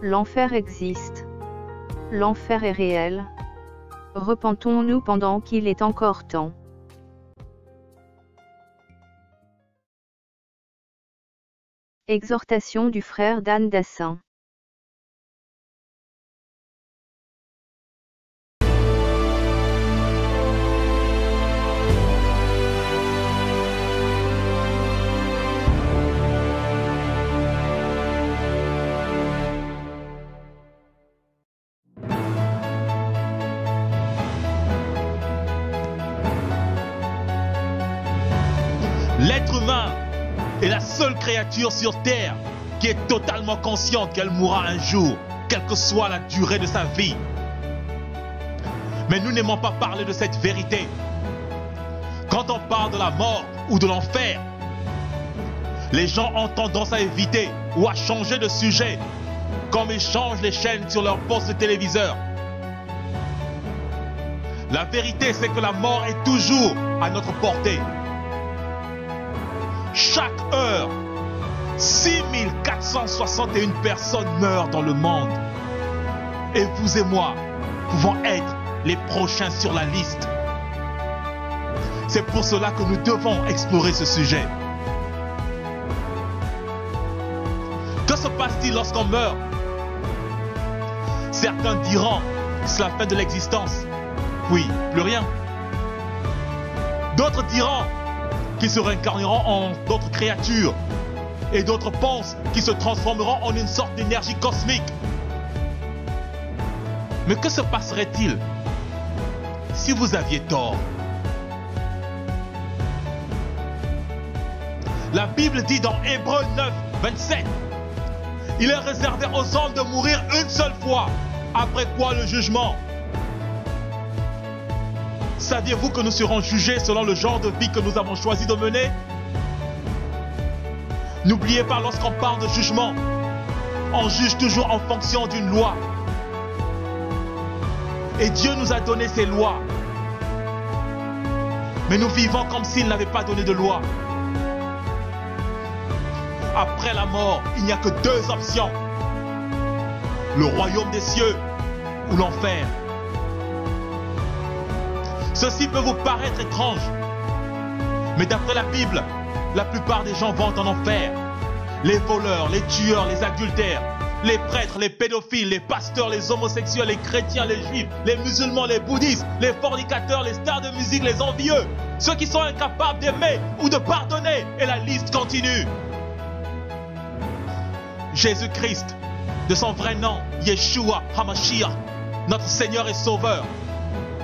L'enfer existe. L'enfer est réel. Repentons-nous pendant qu'il est encore temps. Exhortation du frère Dan Dassin. L'être humain est la seule créature sur Terre qui est totalement consciente qu'elle mourra un jour, quelle que soit la durée de sa vie. Mais nous n'aimons pas parler de cette vérité. Quand on parle de la mort ou de l'enfer, les gens ont tendance à éviter ou à changer de sujet, comme ils changent les chaînes sur leur poste de téléviseur. La vérité, c'est que la mort est toujours à notre portée. Chaque heure, 6461 personnes meurent dans le monde. Et vous et moi pouvons être les prochains sur la liste. C'est pour cela que nous devons explorer ce sujet. Que se passe-t-il lorsqu'on meurt? Certains diront que c'est la fin de l'existence. Oui, plus rien. D'autres diront qu'ils se réincarneront en d'autres créatures. Et d'autres pensent qu'ils se transformeront en une sorte d'énergie cosmique. Mais que se passerait-il si vous aviez tort? La Bible dit dans Hébreux 9, 27, il est réservé aux hommes de mourir une seule fois, après quoi le jugement. Saviez-vous que nous serons jugés selon le genre de vie que nous avons choisi de mener? N'oubliez pas, lorsqu'on parle de jugement, on juge toujours en fonction d'une loi. Et Dieu nous a donné ces lois. Mais nous vivons comme s'il n'avait pas donné de loi. Après la mort, il n'y a que deux options. Le royaume des cieux ou l'enfer. Ceci peut vous paraître étrange, mais d'après la Bible, la plupart des gens vont en enfer. Les voleurs, les tueurs, les adultères, les prêtres, les pédophiles, les pasteurs, les homosexuels, les chrétiens, les juifs, les musulmans, les bouddhistes, les fornicateurs, les stars de musique, les envieux, ceux qui sont incapables d'aimer ou de pardonner, et la liste continue. Jésus-Christ, de son vrai nom, Yeshua HaMashiach, notre Seigneur et Sauveur,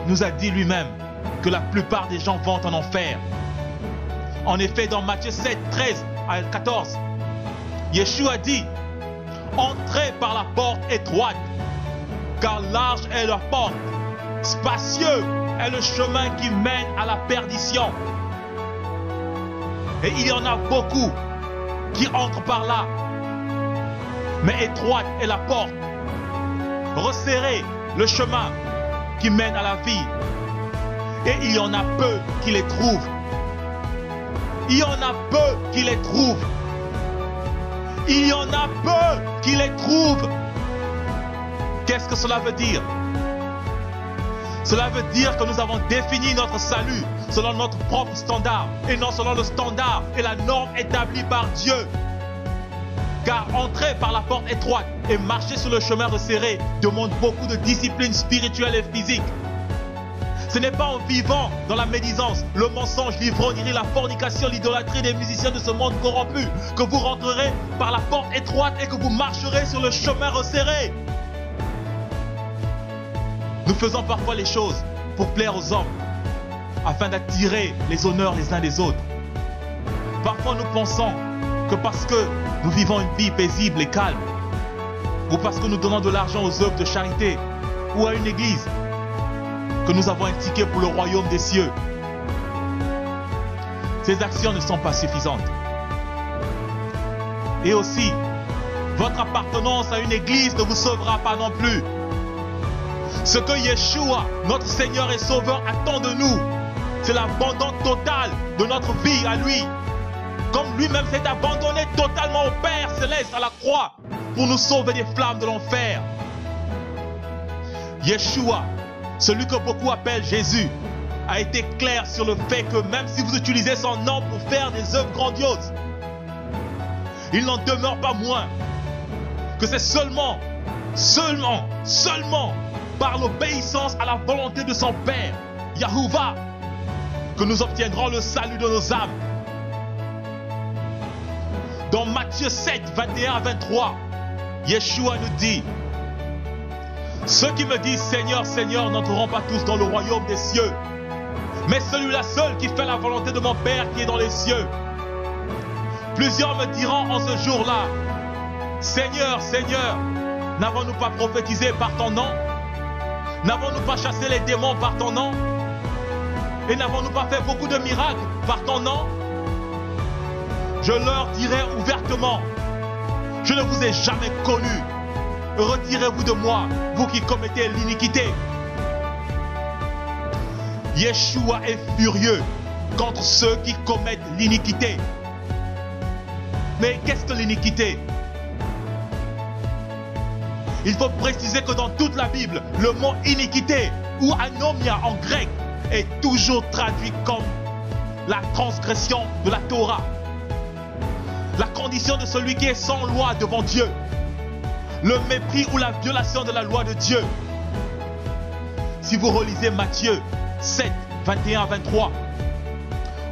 nous a dit lui-même que la plupart des gens vont en enfer. En effet, dans Matthieu 7, 13 à 14, Yeshua dit: entrez par la porte étroite, car large est la porte, spacieux est le chemin qui mène à la perdition. Et il y en a beaucoup qui entrent par là. Mais étroite est la porte, resserré le chemin qui mène à la vie. Et il y en a peu qui les trouvent. Il y en a peu qui les trouvent. Il y en a peu qui les trouvent. Qu'est-ce que cela veut dire? Cela veut dire que nous avons défini notre salut selon notre propre standard et non selon le standard et la norme établie par Dieu. Car entrer par la porte étroite et marcher sur le chemin resserré demande beaucoup de discipline spirituelle et physique. Ce n'est pas en vivant dans la médisance, le mensonge, l'ivrognerie, la fornication, l'idolâtrie des musiciens de ce monde corrompu que vous rentrerez par la porte étroite et que vous marcherez sur le chemin resserré. Nous faisons parfois les choses pour plaire aux hommes, afin d'attirer les honneurs les uns des autres. Parfois nous pensons que parce que nous vivons une vie paisible et calme, ou parce que nous donnons de l'argent aux œuvres de charité ou à une église, que nous avons un ticket pour le royaume des cieux. Ces actions ne sont pas suffisantes. Et aussi, votre appartenance à une église ne vous sauvera pas non plus. Ce que Yeshua, notre Seigneur et Sauveur, attend de nous, c'est l'abandon total de notre vie à lui. Comme lui-même s'est abandonné totalement au Père Céleste à la croix. pour nous sauver des flammes de l'enfer. Yeshua, celui que beaucoup appellent Jésus, a été clair sur le fait que même si vous utilisez son nom pour faire des œuvres grandioses, il n'en demeure pas moins que c'est seulement par l'obéissance à la volonté de son Père, Yahuwah, que nous obtiendrons le salut de nos âmes. Dans Matthieu 7, 21 à 23, Yeshua nous dit: ceux qui me disent Seigneur, Seigneur n'entreront pas tous dans le royaume des cieux, mais celui-là seul qui fait la volonté de mon Père qui est dans les cieux. Plusieurs me diront en ce jour-là: Seigneur, Seigneur, n'avons-nous pas prophétisé par ton nom? N'avons-nous pas chassé les démons par ton nom? Et n'avons-nous pas fait beaucoup de miracles par ton nom? Je leur dirai ouvertement: je ne vous ai jamais connus. Retirez-vous de moi, vous qui commettez l'iniquité. Yeshua est furieux contre ceux qui commettent l'iniquité. Mais qu'est-ce que l'iniquité? Il faut préciser que dans toute la Bible, le mot iniquité ou anomia en grec est toujours traduit comme la transgression de la Torah. La condition de celui qui est sans loi devant Dieu. Le mépris ou la violation de la loi de Dieu. Si vous relisez Matthieu 7, 21 à 23,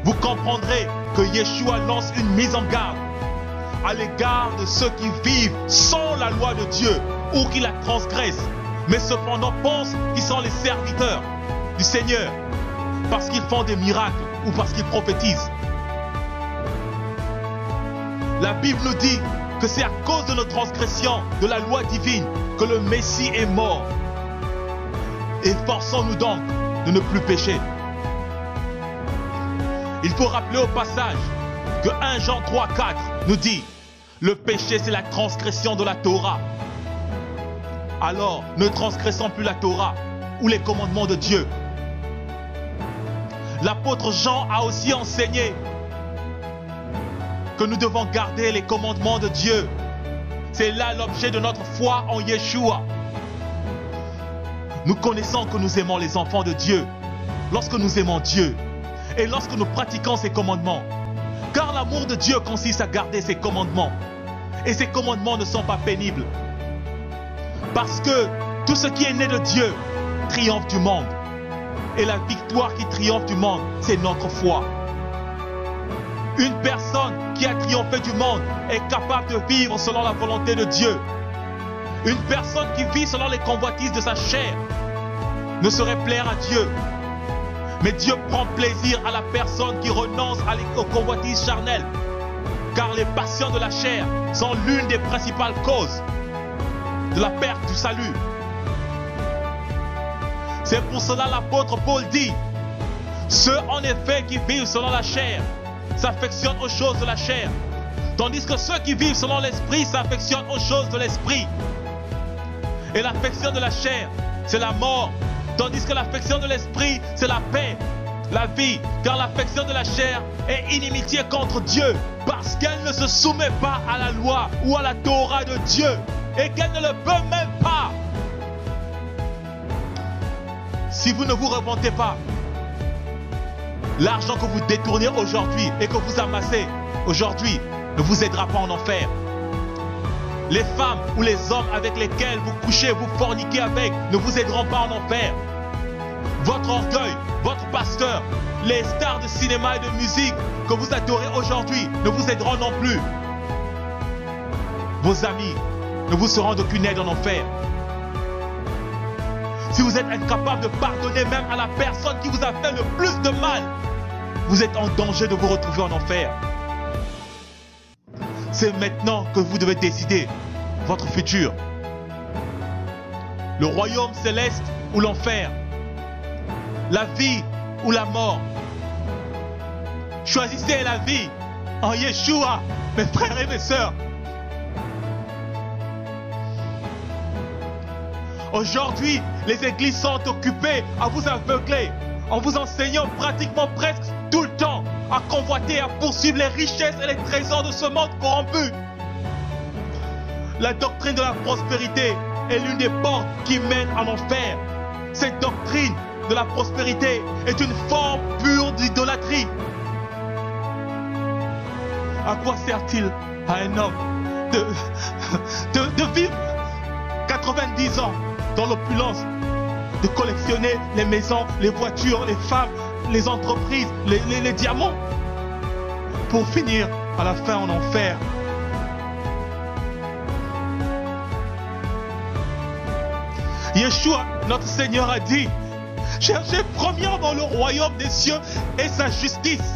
vous comprendrez que Yeshua lance une mise en garde à l'égard de ceux qui vivent sans la loi de Dieu ou qui la transgressent, mais cependant pensent qu'ils sont les serviteurs du Seigneur parce qu'ils font des miracles ou parce qu'ils prophétisent. La Bible nous dit que c'est à cause de nos transgressions de la loi divine que le Messie est mort. Efforçons-nous donc de ne plus pécher. Il faut rappeler au passage que 1 Jean 3, 4 nous dit: le péché c'est la transgression de la Torah. Alors ne transgressons plus la Torah ou les commandements de Dieu. L'apôtre Jean a aussi enseigné que nous devons garder les commandements de Dieu. C'est là l'objet de notre foi en Yeshua. Nous connaissons que nous aimons les enfants de Dieu lorsque nous aimons Dieu et lorsque nous pratiquons ses commandements. Car l'amour de Dieu consiste à garder ses commandements. Et ces commandements ne sont pas pénibles. Parce que tout ce qui est né de Dieu triomphe du monde. Et la victoire qui triomphe du monde, c'est notre foi. Une personne qui a triomphé du monde est capable de vivre selon la volonté de Dieu. Une personne qui vit selon les convoitises de sa chair ne saurait plaire à Dieu. Mais Dieu prend plaisir à la personne qui renonce aux convoitises charnelles. Car les passions de la chair sont l'une des principales causes de la perte du salut. C'est pour cela l'apôtre Paul dit: ceux en effet qui vivent selon la chair s'affectionnent aux choses de la chair, tandis que ceux qui vivent selon l'esprit s'affectionnent aux choses de l'esprit. Et l'affection de la chair, c'est la mort, tandis que l'affection de l'esprit, c'est la paix, la vie. Car l'affection de la chair est inimitié contre Dieu, parce qu'elle ne se soumet pas à la loi ou à la Torah de Dieu, et qu'elle ne le peut même pas. Si vous ne vous repentez pas, l'argent que vous détournez aujourd'hui et que vous amassez aujourd'hui ne vous aidera pas en enfer. Les femmes ou les hommes avec lesquels vous couchez, vous forniquez avec, ne vous aideront pas en enfer. Votre orgueil, votre pasteur, les stars de cinéma et de musique que vous adorez aujourd'hui ne vous aideront non plus. Vos amis ne vous seront d'aucune aide en enfer. Si vous êtes incapable de pardonner même à la personne qui vous a fait le plus de mal, vous êtes en danger de vous retrouver en enfer. C'est maintenant que vous devez décider votre futur. Le royaume céleste ou l'enfer. La vie ou la mort. Choisissez la vie en Yeshua, mes frères et mes sœurs. Aujourd'hui, les églises sont occupées à vous aveugler, en vous enseignant pratiquement presque tout le temps à convoiter, à poursuivre les richesses et les trésors de ce monde corrompu. La doctrine de la prospérité est l'une des portes qui mènent en enfer. Cette doctrine de la prospérité est une forme pure d'idolâtrie. À quoi sert-il à un homme de vivre 90 ans dans l'opulence, de collectionner les maisons, les voitures, les femmes, les entreprises, les diamants, pour finir à la fin en enfer? Yeshua, notre Seigneur, a dit: cherchez premièrement le royaume des cieux et sa justice,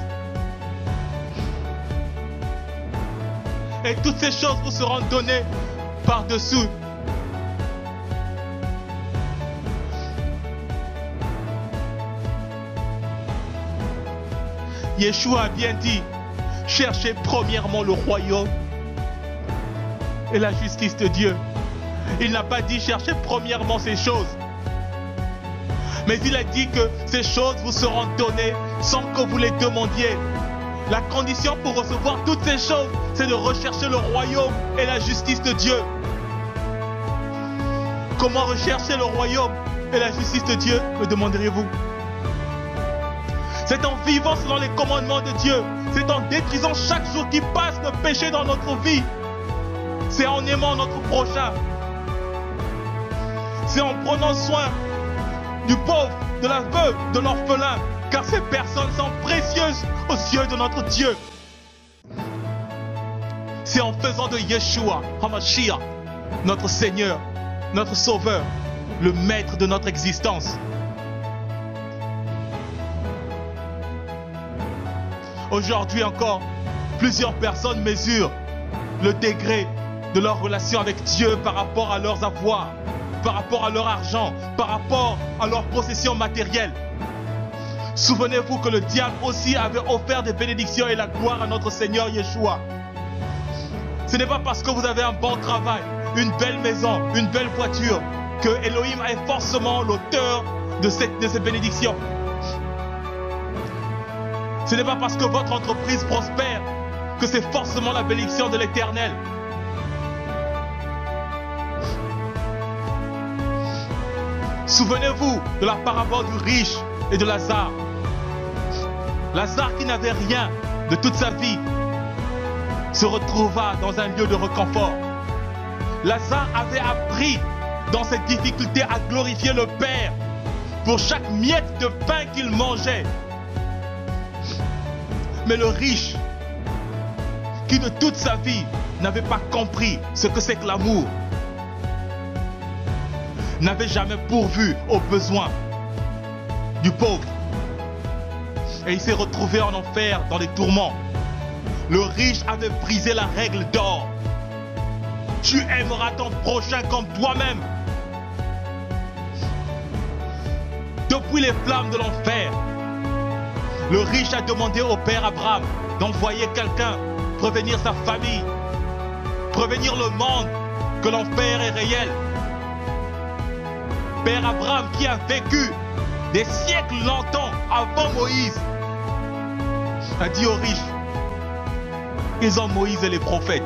et toutes ces choses vous seront données par-dessous. Yeshua a bien dit: cherchez premièrement le royaume et la justice de Dieu. Il n'a pas dit cherchez premièrement ces choses, mais il a dit que ces choses vous seront données sans que vous les demandiez. La condition pour recevoir toutes ces choses, c'est de rechercher le royaume et la justice de Dieu. Comment rechercher le royaume et la justice de Dieu, me demanderez-vous? C'est en vivant selon les commandements de Dieu. C'est en détruisant chaque jour qui passe le péché dans notre vie. C'est en aimant notre prochain. C'est en prenant soin du pauvre, de la veuve, de l'orphelin, car ces personnes sont précieuses aux yeux de notre Dieu. C'est en faisant de Yeshua HaMashiach notre Seigneur, notre Sauveur, le maître de notre existence. Aujourd'hui encore, plusieurs personnes mesurent le degré de leur relation avec Dieu par rapport à leurs avoirs, par rapport à leur argent, par rapport à leurs possessions matérielles. Souvenez-vous que le diable aussi avait offert des bénédictions et la gloire à notre Seigneur Yeshua. Ce n'est pas parce que vous avez un bon travail, une belle maison, une belle voiture, que Elohim est forcément l'auteur de ces bénédictions. Ce n'est pas parce que votre entreprise prospère que c'est forcément la bénédiction de l'Éternel. Souvenez-vous de la parabole du riche et de Lazare. Lazare, qui n'avait rien de toute sa vie, se retrouva dans un lieu de réconfort. Lazare avait appris dans cette difficulté à glorifier le Père pour chaque miette de pain qu'il mangeait. Mais le riche, qui de toute sa vie n'avait pas compris ce que c'est que l'amour, n'avait jamais pourvu aux besoins du pauvre. Et il s'est retrouvé en enfer, dans les tourments. Le riche avait brisé la règle d'or. Tu aimeras ton prochain comme toi-même. Depuis les flammes de l'enfer, le riche a demandé au père Abraham d'envoyer quelqu'un prévenir sa famille, prévenir le monde que l'enfer est réel. Père Abraham, qui a vécu des siècles longtemps avant Moïse, a dit aux riches: ils ont Moïse et les prophètes.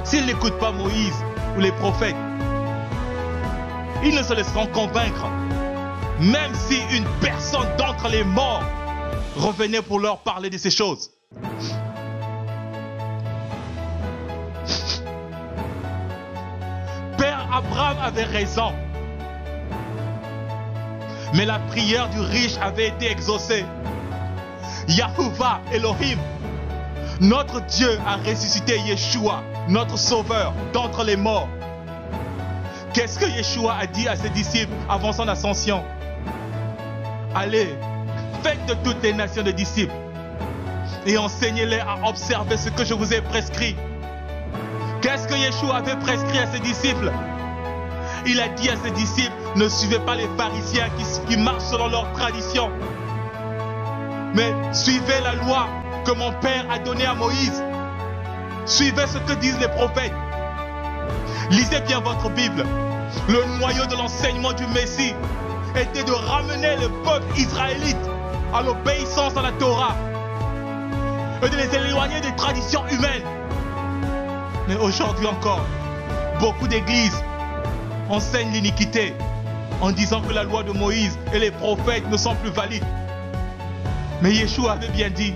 S'ils n'écoutent pas Moïse ou les prophètes, ils ne se laisseront convaincre, même si une personne d'entre les morts revenait pour leur parler de ces choses. Père Abraham avait raison, mais la prière du riche avait été exaucée. Yahuwah Elohim, notre Dieu, a ressuscité Yeshua, notre Sauveur, d'entre les morts. Qu'est-ce que Yeshua a dit à ses disciples avant son ascension? Allez, faites de toutes les nations des disciples et enseignez-les à observer ce que je vous ai prescrit. Qu'est-ce que Yeshua avait prescrit à ses disciples? Il a dit à ses disciples: ne suivez pas les pharisiens qui marchent selon leur tradition, mais suivez la loi que mon Père a donnée à Moïse. Suivez ce que disent les prophètes. Lisez bien votre Bible. Le noyau de l'enseignement du Messie était de ramener le peuple israélite à l'obéissance à la Torah et de les éloigner des traditions humaines. Mais aujourd'hui encore, beaucoup d'églises enseignent l'iniquité en disant que la loi de Moïse et les prophètes ne sont plus valides. Mais Yeshua avait bien dit,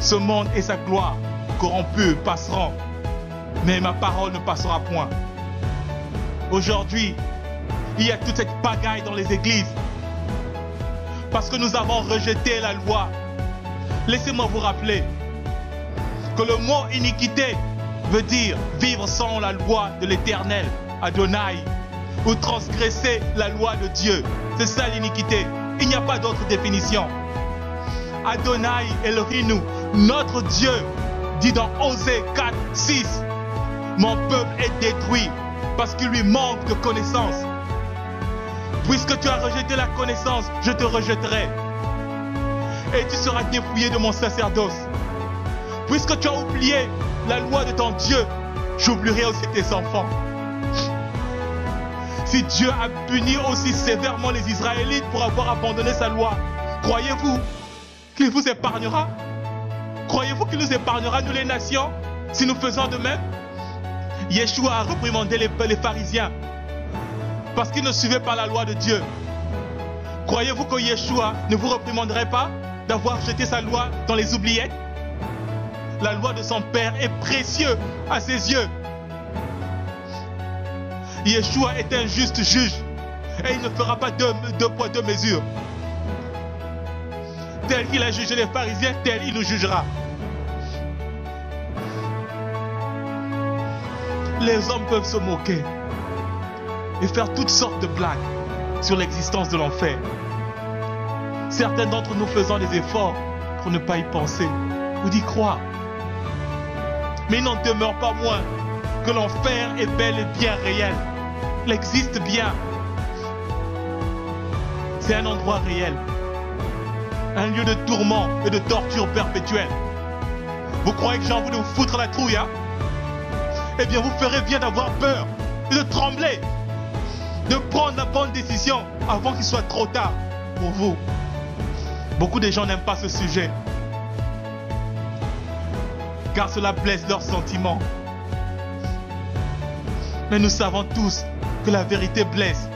ce monde et sa gloire corrompus passeront, mais ma parole ne passera point. Aujourd'hui, il y a toute cette pagaille dans les églises parce que nous avons rejeté la loi. Laissez-moi vous rappeler que le mot iniquité veut dire vivre sans la loi de l'Éternel, Adonai, ou transgresser la loi de Dieu. C'est ça l'iniquité. Il n'y a pas d'autre définition. Adonai Elohim, notre Dieu, dit dans Osée 4, 6, mon peuple est détruit parce qu'il lui manque de connaissance. Puisque tu as rejeté la connaissance, je te rejetterai. Et tu seras dépouillé de mon sacerdoce. Puisque tu as oublié la loi de ton Dieu, j'oublierai aussi tes enfants. Si Dieu a puni aussi sévèrement les Israélites pour avoir abandonné sa loi, croyez-vous qu'il vous épargnera? Croyez-vous qu'il nous épargnera, nous les nations, si nous faisons de même? Yeshua a réprimandé les pharisiens parce qu'ils ne suivaient pas la loi de Dieu. Croyez-vous que Yeshua ne vous réprimanderait pas d'avoir jeté sa loi dans les oubliettes? La loi de son Père est précieuse à ses yeux. Yeshua est un juste juge et il ne fera pas deux poids, deux mesures. Tel qu'il a jugé les pharisiens, tel il nous jugera. Les hommes peuvent se moquer et faire toutes sortes de blagues sur l'existence de l'enfer. Certains d'entre nous faisant des efforts pour ne pas y penser ou d'y croire. Mais il n'en demeure pas moins que l'enfer est bel et bien réel. Il existe bien. C'est un endroit réel. Un lieu de tourment et de torture perpétuelle. Vous croyez que j'ai envie de vous foutre la trouille, hein? Eh bien, vous ferez bien d'avoir peur et de trembler, de prendre la bonne décision avant qu'il soit trop tard pour vous. Beaucoup de gens n'aiment pas ce sujet, car cela blesse leurs sentiments. Mais nous savons tous que la vérité blesse.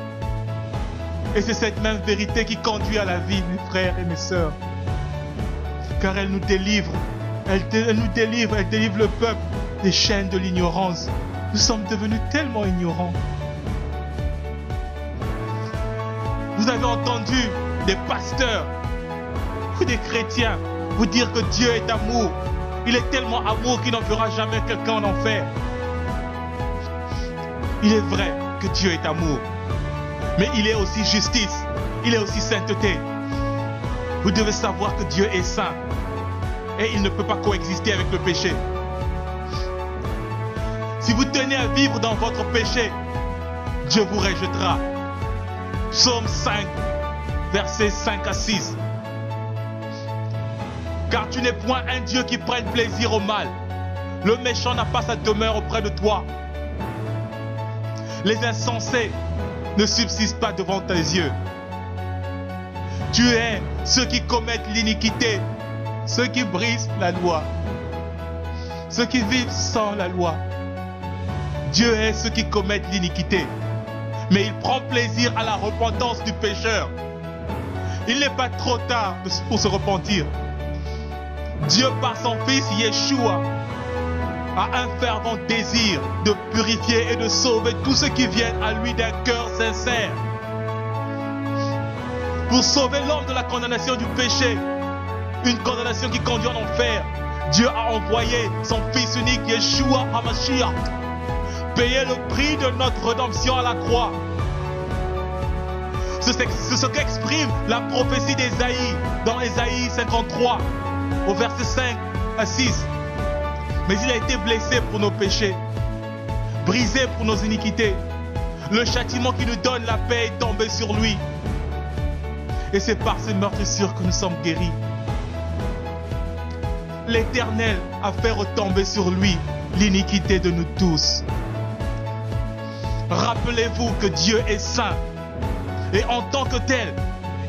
Et c'est cette même vérité qui conduit à la vie, mes frères et mes sœurs. Car elle nous délivre, elle nous délivre, elle délivre le peuple des chaînes de l'ignorance. Nous sommes devenus tellement ignorants. Vous avez entendu des pasteurs ou des chrétiens vous dire que Dieu est amour. Il est tellement amour qu'il n'enverra jamais quelqu'un en enfer. Il est vrai que Dieu est amour, mais il est aussi justice, il est aussi sainteté. Vous devez savoir que Dieu est saint et il ne peut pas coexister avec le péché. Si vous tenez à vivre dans votre péché, Dieu vous rejettera. Psaume 5, versets 5 à 6. Car tu n'es point un Dieu qui prenne plaisir au mal. Le méchant n'a pas sa demeure auprès de toi. Les insensés ne subsistent pas devant tes yeux. Tu es ceux qui commettent l'iniquité, ceux qui brisent la loi, ceux qui vivent sans la loi. Dieu est ceux qui commettent l'iniquité, mais il prend plaisir à la repentance du pécheur. Il n'est pas trop tard pour se repentir. Dieu, par son Fils Yeshua, a un fervent désir de purifier et de sauver tous ceux qui viennent à lui d'un cœur sincère. Pour sauver l'homme de la condamnation du péché, une condamnation qui conduit en enfer, Dieu a envoyé son Fils unique Yeshua HaMashiach payer le prix de notre rédemption à la croix. C'est ce qu'exprime la prophétie d'Ésaïe dans Ésaïe 53 au verset 5 à 6. Mais il a été blessé pour nos péchés, brisé pour nos iniquités. Le châtiment qui nous donne la paix est tombé sur lui. Et c'est par ces meurtrissures que nous sommes guéris. L'Éternel a fait retomber sur lui l'iniquité de nous tous. Rappelez-vous que Dieu est saint. Et en tant que tel,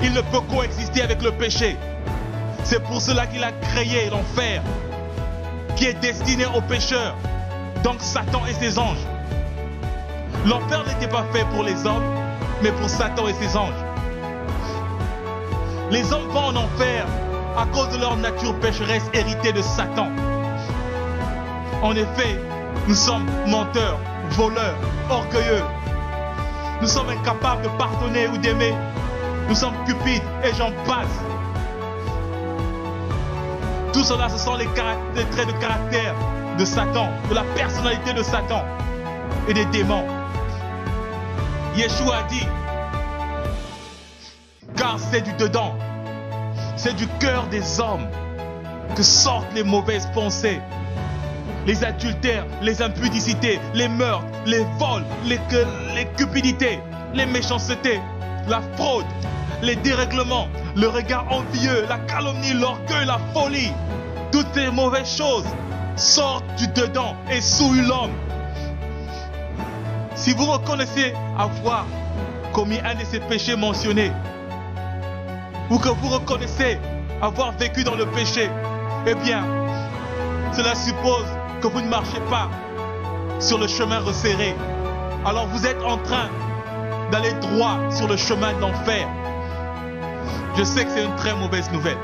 il ne peut coexister avec le péché. C'est pour cela qu'il a créé l'enfer, qui est destiné aux pécheurs. donc Satan et ses anges. L'enfer n'était pas fait pour les hommes, mais pour Satan et ses anges. Les hommes vont en enfer à cause de leur nature pécheresse héritée de Satan. En effet, nous sommes menteurs, voleurs, orgueilleux. Nous sommes incapables de pardonner ou d'aimer. Nous sommes cupides et j'en passe. Tout cela, ce sont les traits de caractère de Satan, de la personnalité de Satan et des démons. Yeshua a dit, car c'est du dedans, c'est du cœur des hommes que sortent les mauvaises pensées, les adultères, les impudicités, les meurtres, les vols, les cupidités, les méchancetés, la fraude, les dérèglements, le regard envieux, la calomnie, l'orgueil, la folie. Toutes ces mauvaises choses sortent du dedans et souillent l'homme. Si vous reconnaissez avoir commis un de ces péchés mentionnés, ou que vous reconnaissez avoir vécu dans le péché, eh bien, cela suppose que vous ne marchez pas sur le chemin resserré. Alors vous êtes en train d'aller droit sur le chemin de l'enfer. Je sais que c'est une très mauvaise nouvelle.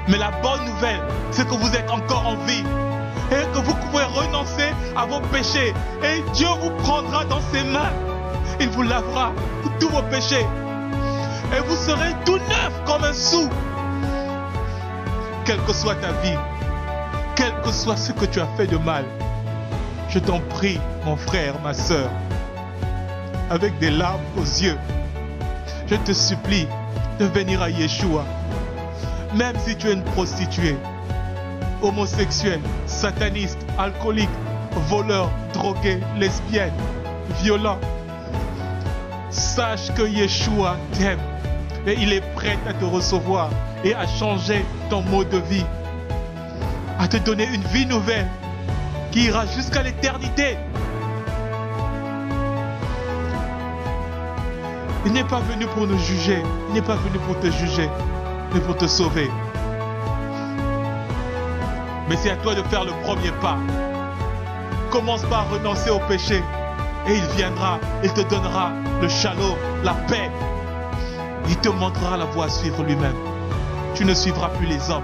Mais la bonne nouvelle, c'est que vous êtes encore en vie et que vous pouvez renoncer à vos péchés. Et Dieu vous prendra dans ses mains. Il vous lavera de tous vos péchés. Et vous serez tout neuf comme un sou. Quelle que soit ta vie, quel que soit ce que tu as fait de mal, je t'en prie, mon frère, ma soeur, avec des larmes aux yeux, je te supplie de venir à Yeshua. Même si tu es une prostituée, homosexuelle, sataniste, alcoolique, voleur, drogué, lesbienne, violent, sache que Yeshua t'aime et il est prêt à te recevoir et à changer ton mode de vie, à te donner une vie nouvelle qui ira jusqu'à l'éternité. Il n'est pas venu pour nous juger, il n'est pas venu pour te juger, mais pour te sauver. Mais c'est à toi de faire le premier pas. Commence par renoncer au péché et il viendra, il te donnera le shalom, la paix. Il te montrera la voie à suivre lui-même. Tu ne suivras plus les hommes.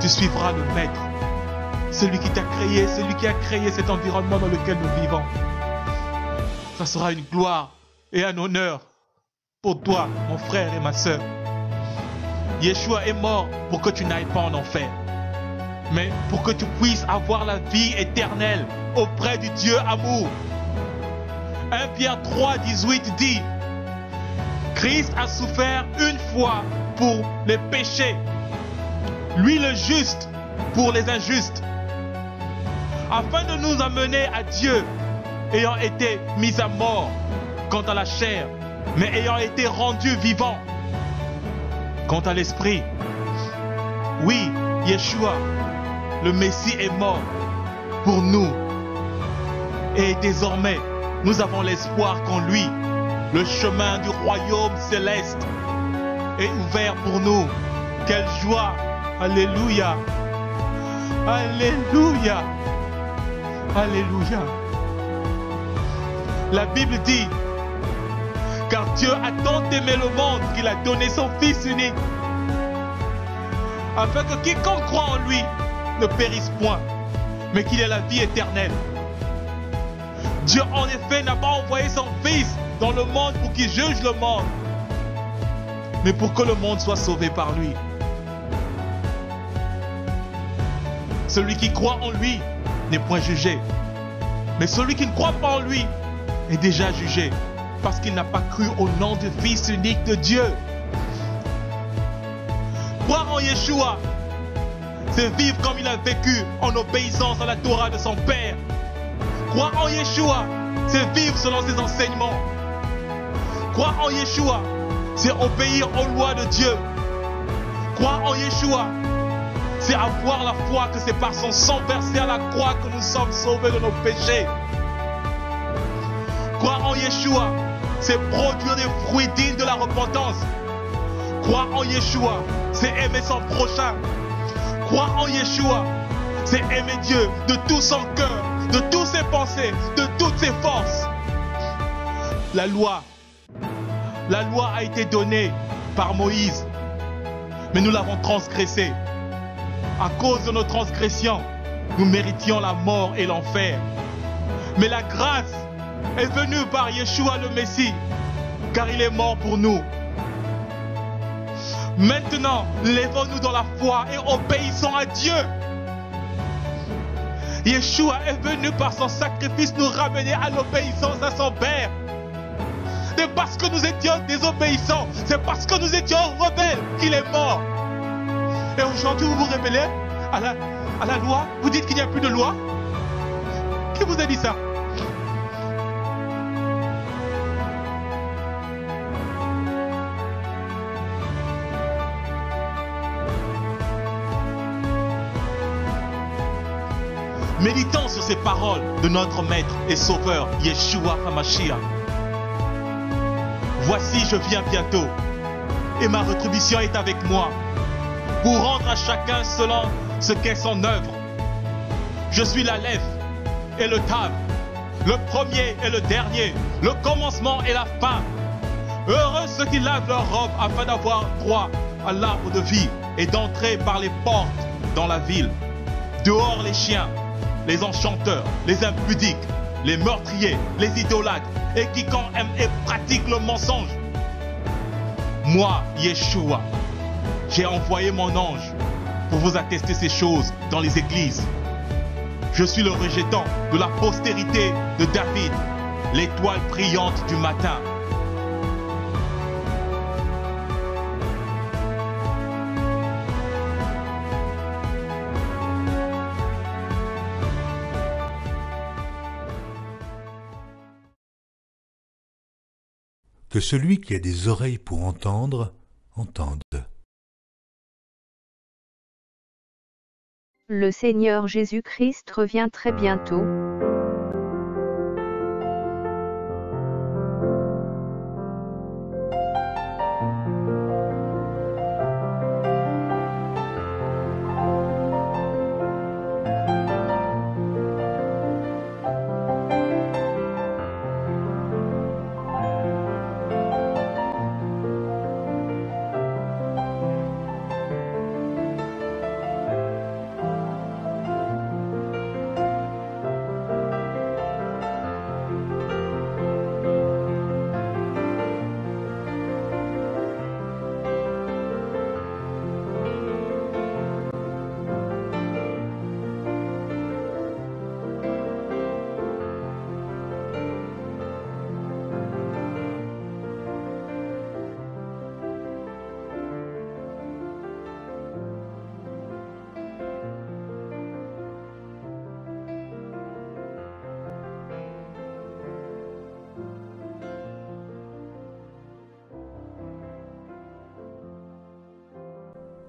Tu suivras le Maître, celui qui t'a créé, celui qui a créé cet environnement dans lequel nous vivons. Ça sera une gloire et un honneur pour toi, mon frère et ma soeur. Yeshua est mort pour que tu n'ailles pas en enfer, mais pour que tu puisses avoir la vie éternelle auprès du Dieu amour. 1 Pierre 3, 18 dit, Christ a souffert une fois pour les péchés, lui le juste pour les injustes, afin de nous amener à Dieu, ayant été mis à mort quant à la chair, mais ayant été rendu vivant quant à l'esprit. Oui, Yeshua, le Messie est mort pour nous. Et désormais, nous avons l'espoir qu'en lui, le chemin du royaume céleste est ouvert pour nous. Quelle joie! Alléluia! Alléluia! Alléluia! La Bible dit, car Dieu a tant aimé le monde qu'il a donné son Fils unique, afin que quiconque croit en lui ne périsse point, mais qu'il ait la vie éternelle. Dieu en effet n'a pas envoyé son Fils dans le monde pour qu'il juge le monde, mais pour que le monde soit sauvé par lui. Celui qui croit en lui n'est point jugé, mais celui qui ne croit pas en lui est déjà jugé, parce qu'il n'a pas cru au nom du Fils unique de Dieu. Croire en Yeshua, c'est vivre comme il a vécu en obéissance à la Torah de son Père. Croire en Yeshua, c'est vivre selon ses enseignements. Croire en Yeshua, c'est obéir aux lois de Dieu. Croire en Yeshua, c'est avoir la foi que c'est par son sang versé à la croix que nous sommes sauvés de nos péchés. Croire en Yeshua, c'est produire des fruits dignes de la repentance. Croire en Yeshua, c'est aimer son prochain. Croire en Yeshua, c'est aimer Dieu de tout son cœur, de toutes ses pensées, de toutes ses forces. La loi a été donnée par Moïse, mais nous l'avons transgressée. À cause de nos transgressions, nous méritions la mort et l'enfer. Mais la grâce est venue par Yeshua le Messie, car il est mort pour nous. Maintenant, lèvons-nous dans la foi et obéissons à Dieu. Yeshua est venu par son sacrifice nous ramener à l'obéissance à son Père. C'est parce que nous étions désobéissants, c'est parce que nous étions rebelles qu'il est mort. Et aujourd'hui, vous vous révélez à la loi, vous dites qu'il n'y a plus de loi. Qui vous a dit ça? Méditons sur ces paroles de notre Maître et Sauveur, Yeshua HaMashiach. Voici, je viens bientôt, et ma rétribution est avec moi, pour rendre à chacun selon ce qu'est son œuvre. Je suis l'Aleph et le Tav, le premier et le dernier, le commencement et la fin. Heureux ceux qui lavent leurs robes afin d'avoir droit à l'arbre de vie et d'entrer par les portes dans la ville. Dehors les chiens, les enchanteurs, les impudiques, les meurtriers, les idolâtres et quiconque aime et pratique le mensonge. Moi, Yeshua, j'ai envoyé mon ange pour vous attester ces choses dans les églises. Je suis le rejetant de la postérité de David, l'étoile brillante du matin. Que celui qui a des oreilles pour entendre, entende. Le Seigneur Jésus-Christ revient très bientôt.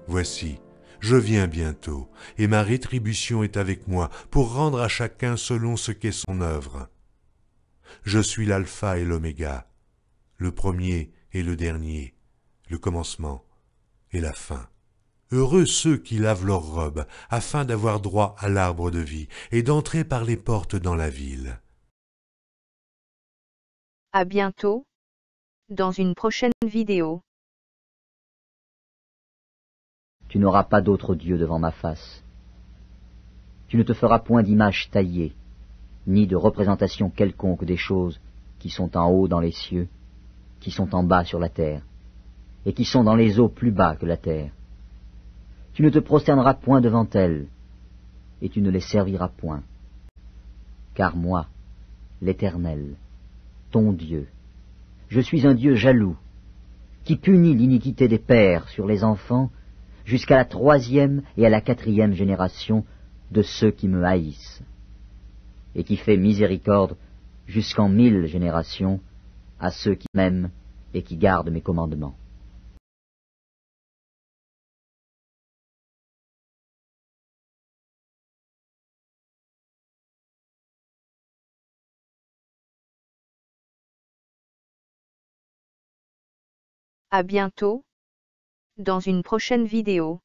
Voici, je viens bientôt, et ma rétribution est avec moi, pour rendre à chacun selon ce qu'est son œuvre. Je suis l'alpha et l'oméga, le premier et le dernier, le commencement et la fin. Heureux ceux qui lavent leurs robes, afin d'avoir droit à l'arbre de vie, et d'entrer par les portes dans la ville. À bientôt, dans une prochaine vidéo. Tu n'auras pas d'autre Dieu devant ma face. Tu ne te feras point d'image taillée, ni de représentation quelconque des choses qui sont en haut dans les cieux, qui sont en bas sur la terre, et qui sont dans les eaux plus bas que la terre. Tu ne te prosterneras point devant elles, et tu ne les serviras point. Car moi, l'Éternel, ton Dieu, je suis un Dieu jaloux, qui punit l'iniquité des pères sur les enfants, jusqu'à la 3e et à la 4e génération de ceux qui me haïssent, et qui fait miséricorde jusqu'en 1000 générations à ceux qui m'aiment et qui gardent mes commandements. À bientôt, dans une prochaine vidéo.